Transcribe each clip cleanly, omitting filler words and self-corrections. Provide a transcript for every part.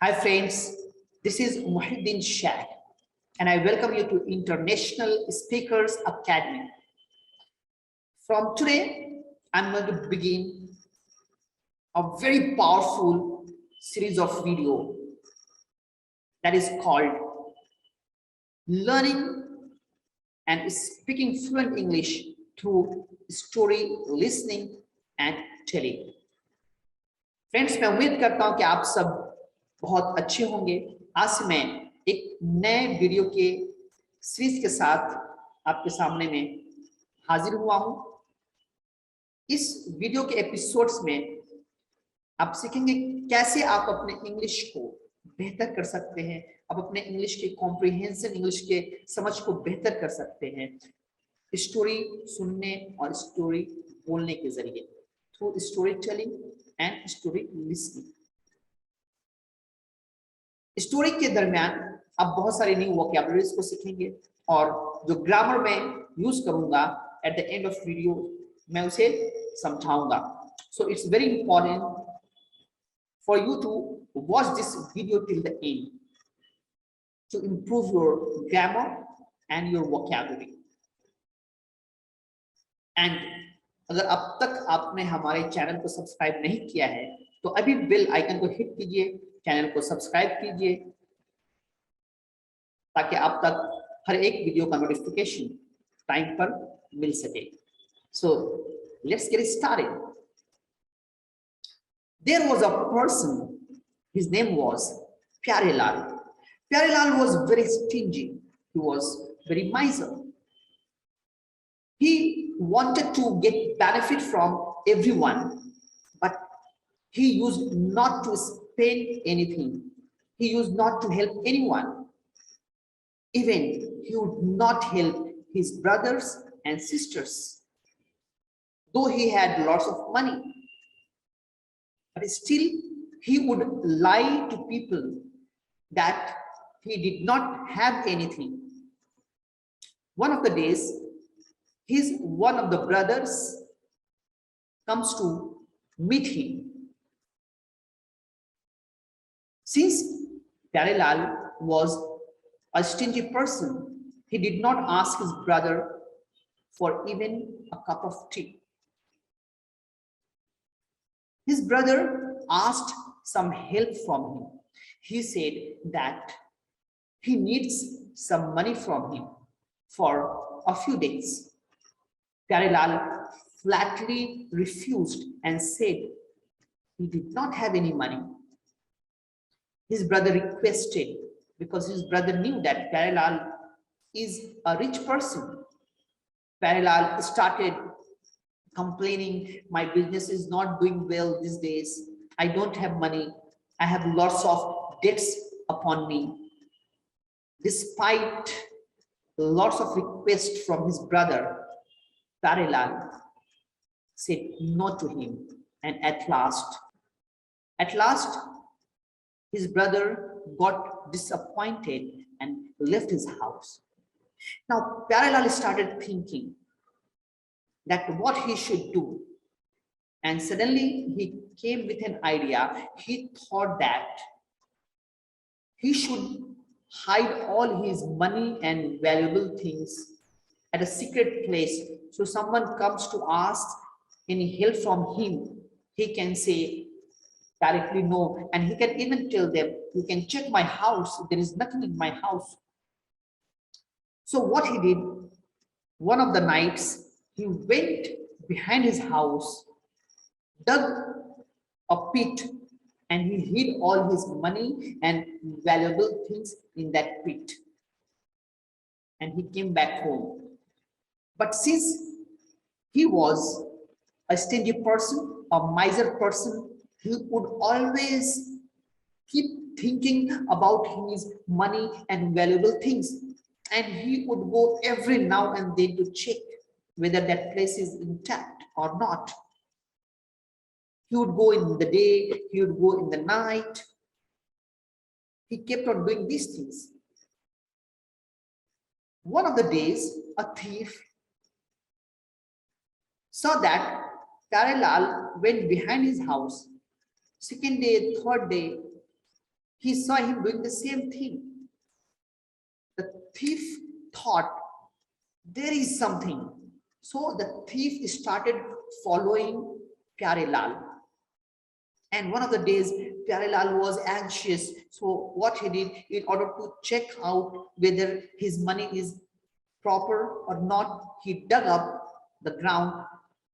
Hi friends, this is Muhyiddin Shah and I welcome you to International Speakers Academy. From today, I'm going to begin a very powerful series of video that is called Learning and Speaking Fluent English through Story Listening and Telling. Friends, मैं उम्मीद करता हूं कि आप सब बहुत अच्छे होंगे। आज मैं एक नए वीडियो के सीरीज के साथ आपके सामने में हाजिर हुआ हूं। इस वीडियो के एपिसोड्स में आप सीखेंगे कैसे आप अपने इंग्लिश को बेहतर कर सकते हैं, आप अपने इंग्लिश के कॉम्प्रिहेंशन, इंग्लिश के समझ को बेहतर कर सकते हैं स्टोरी सुनने और स्टोरी बोलने के जरिए, through story telling and story listening. Story के दरमियान आप बहुत सारे न्यू वोकैबुलरीज को सीखेंगे और जो ग्रामर में यूज करूंगा at the end of video मैं उसे समझाऊंगा। So it's very important for you to watch this video till the end to improve your grammar and your vocabulary. And अगर अब तक आपने हमारे चैनल को सब्सक्राइब नहीं किया है तो अभी बेल आइकन को हिट कीजिए, चैनल को सब्सक्राइब कीजिए ताकि आप तक हर एक वीडियो का नोटिफिकेशन टाइम पर मिल सके। So let's get started. There was a person, his name was Pyarelal. Pyarelal was very stingy, he was very miser. He wanted to get benefit from everyone, but he used not to spend anything. He used not to help anyone. Even he would not help his brothers and sisters, though he had lots of money. But still, he would lie to people that he did not have anything. One of the days, one of the brothers comes to meet him. Since Pyarelal was a stingy person, he did not ask his brother for even a cup of tea. His brother asked some help from him. He said that he needs some money from him for a few days. Pyarelal flatly refused and said he did not have any money. His brother requested, because his brother knew that Pyarelal is a rich person. Pyarelal started complaining, my business is not doing well these days. I don't have money. I have lots of debts upon me. Despite lots of requests from his brother, Pyarelal said no to him, and at last, his brother got disappointed and left his house. Now, Pyarelal started thinking that what he should do, and suddenly he came with an idea. He thought that he should hide all his money and valuable things at a secret place, so someone comes to ask any help from him, he can say directly no, and he can even tell them, you can check my house, there is nothing in my house. So what he did, one of the nights, he went behind his house, dug a pit, and he hid all his money and valuable things in that pit, and he came back home. But since he was a stingy person, a miser person, he would always keep thinking about his money and valuable things, and he would go every now and then to check whether that place is intact or not. He would go in the day, he would go in the night. He kept on doing these things. One of the days, a thief saw that Pyarelal went behind his house. Second day, third day, he saw him doing the same thing. The thief thought there is something. So the thief started following Pyarelal. And one of the days, Pyarelal was anxious. So what he did, in order to check out whether his money is proper or not, he dug up the ground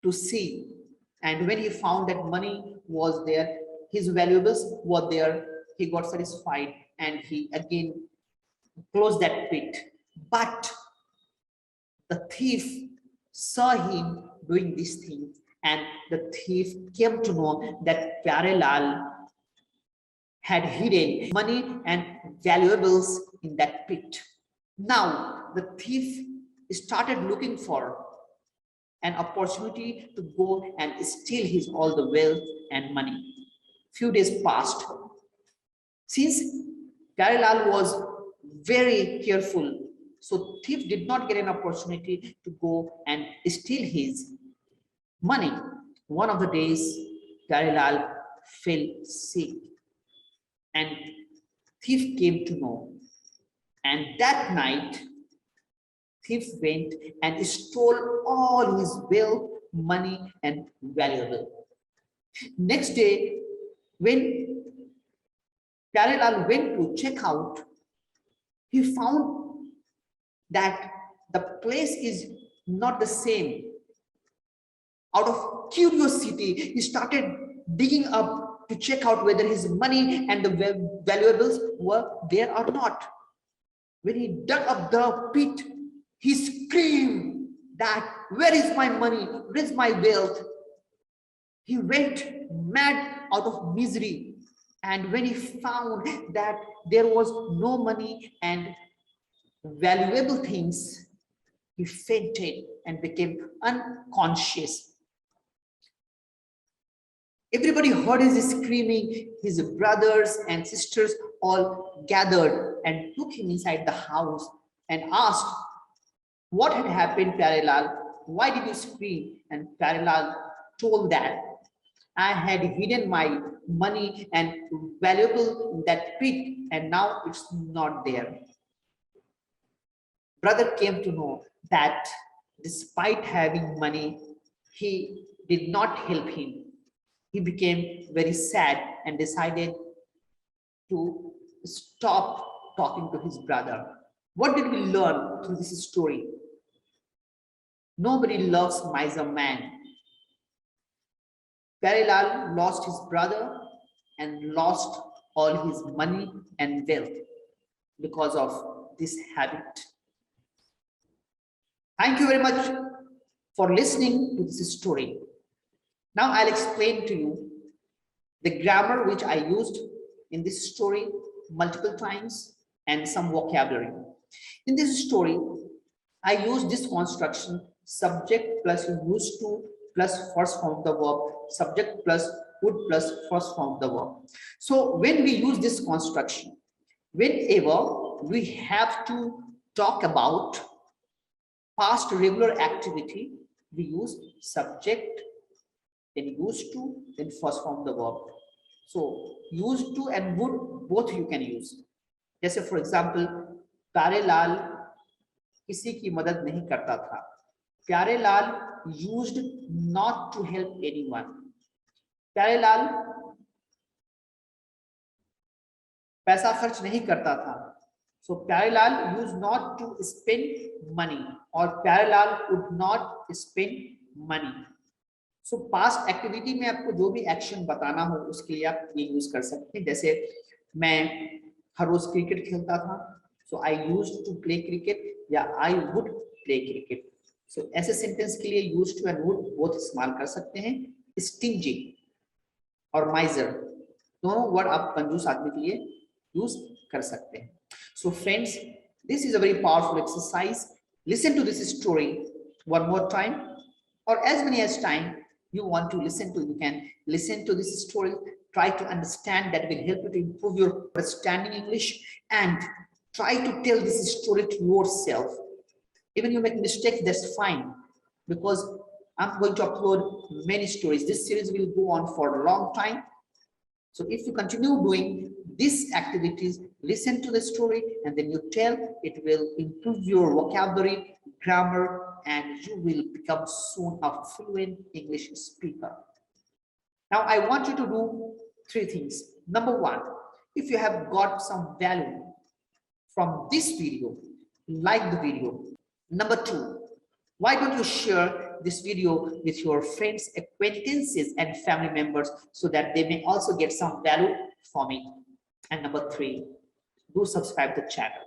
to see. And when he found that money was there, his valuables were there, he got satisfied and he again closed that pit. But the thief saw him doing this thing, and the thief came to know that Pyarelal had hidden money and valuables in that pit. Now the thief started looking for an opportunity to go and steal his all the wealth and money. Few days passed. Since Pyarelal was very careful, so thief did not get an opportunity to go and steal his money. One of the days, Pyarelal fell sick, and thief came to know. And that night, thief went and stole all his wealth, money, and valuable. Next day, when Pyarelal went to check out, he found that the place is not the same. Out of curiosity, he started digging up to check out whether his money and the valuables were there or not. When he dug up the pit, he screamed that, "Where is my money? Where is my wealth?" He went mad out of misery. And when he found that there was no money and valuable things, he fainted and became unconscious. Everybody heard his screaming. His brothers and sisters all gathered and took him inside the house and asked, "What had happened, Pyarelal? Why did you scream?" And Pyarelal told that, "I had hidden my money and valuable in that pit, and now it's not there." Brother came to know that despite having money, he did not help him. He became very sad and decided to stop talking to his brother. What did we learn through this story? Nobody loves miser man. Pyarelal lost his brother and lost all his money and wealth because of this habit. Thank you very much for listening to this story. Now I'll explain to you the grammar which I used in this story multiple times and some vocabulary. In this story, I used this construction: subject plus used to plus first form of the verb, subject plus would plus first form of the verb. So when we use this construction, whenever we have to talk about past regular activity, we use subject, then used to, then first form of the verb. So used to and would both you can use. जैसे for example, Pyarelal किसी की मदद नहीं करता था. Pyarelal used not to help anyone. Pyarelal पैसा खर्च नहीं करता था. So Pyarelal used not to spend money, or Pyarelal would not spend money. So past activity में आपको जो भी action बताना हो उसके लिए आप ये use कर सकते हैं. जैसे मैं हर रोज क्रिकेट खेलता था, so I used to play cricket, या I would play cricket. So ऐसे सेंटेंस के लिए used to and would both इस्तेमाल कर सकते हैं. Stingy और miser दोनों वर्ड आप कंजूस आदमी के लिए यूज कर सकते हैं. So friends, this is a very powerful exercise. Listen to this story one more time, or as many as time you want to listen to. You can listen to this story, try to understand. That will help you to improve your understanding English, and try to tell this story to yourself. Even you make mistakes, that's fine, because I'm going to upload many stories. This series will go on for a long time. So if you continue doing these activities, listen to the story, and then you tell. It will improve your vocabulary, grammar, and you will become soon a fluent English speaker. Now, I want you to do three things. Number one, if you have got some value from this video, like the video. Number two, why don't you share this video with your friends, acquaintances, and family members so that they may also get some value from it? And number three, do subscribe to the channel.